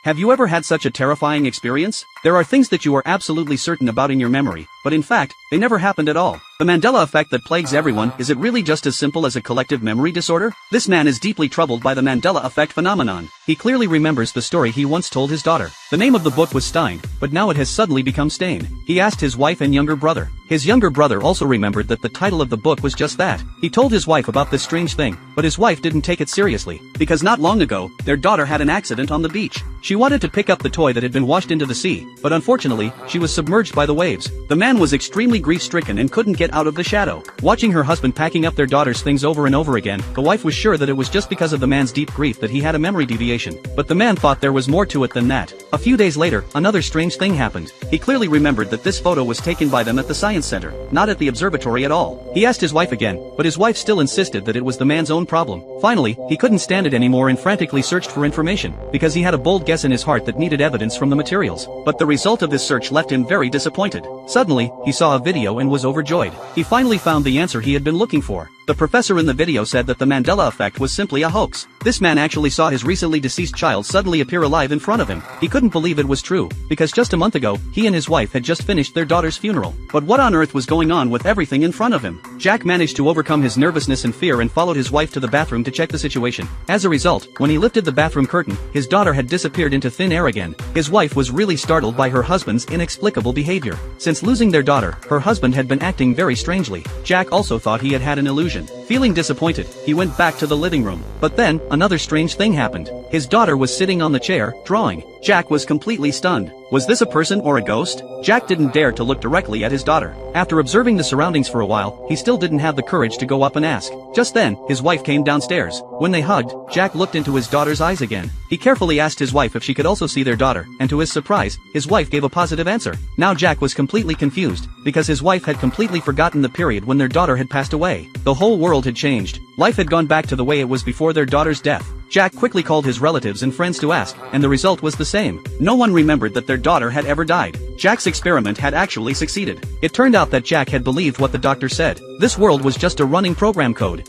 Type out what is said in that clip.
Have you ever had such a terrifying experience? There are things that you are absolutely certain about in your memory, but in fact, they never happened at all. The Mandela effect that plagues everyone, is it really just as simple as a collective memory disorder? This man is deeply troubled by the Mandela effect phenomenon. He clearly remembers the story he once told his daughter. The name of the book was Stein, but now it has suddenly become Stain. He asked his wife and younger brother. His younger brother also remembered that the title of the book was just that. He told his wife about this strange thing, but his wife didn't take it seriously, because not long ago, their daughter had an accident on the beach. She wanted to pick up the toy that had been washed into the sea, but unfortunately, she was submerged by the waves. The man was extremely grief-stricken and couldn't get out of the shadow. Watching her husband packing up their daughter's things over and over again, the wife was sure that it was just because of the man's deep grief that he had a memory deviation. But the man thought there was more to it than that. A few days later, another strange thing happened. He clearly remembered that this photo was taken by them at the science center, not at the observatory at all. He asked his wife again, but his wife still insisted that it was the man's own problem. Finally, he couldn't stand it anymore and frantically searched for information, because he had a bold guess in his heart that needed evidence from the materials. But the result of his search left him very disappointed. Suddenly, he saw a video and was overjoyed. He finally found the answer he had been looking for. The professor in the video said that the Mandela effect was simply a hoax. This man actually saw his recently deceased child suddenly appear alive in front of him. He couldn't believe it was true, because just a month ago, he and his wife had just finished their daughter's funeral. But what on earth was going on with everything in front of him? Jack managed to overcome his nervousness and fear and followed his wife to the bathroom to check the situation. As a result, when he lifted the bathroom curtain, his daughter had disappeared into thin air again. His wife was really startled by her husband's inexplicable behavior. Since losing their daughter, her husband had been acting very strangely. Jack also thought he had had an illusion. Feeling disappointed, he went back to the living room. But then, another strange thing happened. His daughter was sitting on the chair, drawing. Jack was completely stunned. Was this a person or a ghost? Jack didn't dare to look directly at his daughter. After observing the surroundings for a while, he still didn't have the courage to go up and ask. Just then, his wife came downstairs. When they hugged, Jack looked into his daughter's eyes again. He carefully asked his wife if she could also see their daughter, and to his surprise, his wife gave a positive answer. Now Jack was completely confused, because his wife had completely forgotten the period when their daughter had passed away. The whole world had changed. Life had gone back to the way it was before their daughter's death. Jack quickly called his relatives and friends to ask, and the result was the same. No one remembered that their daughter had ever died. Jack's experiment had actually succeeded. It turned out that Jack had believed what the doctor said. This world was just a running program code.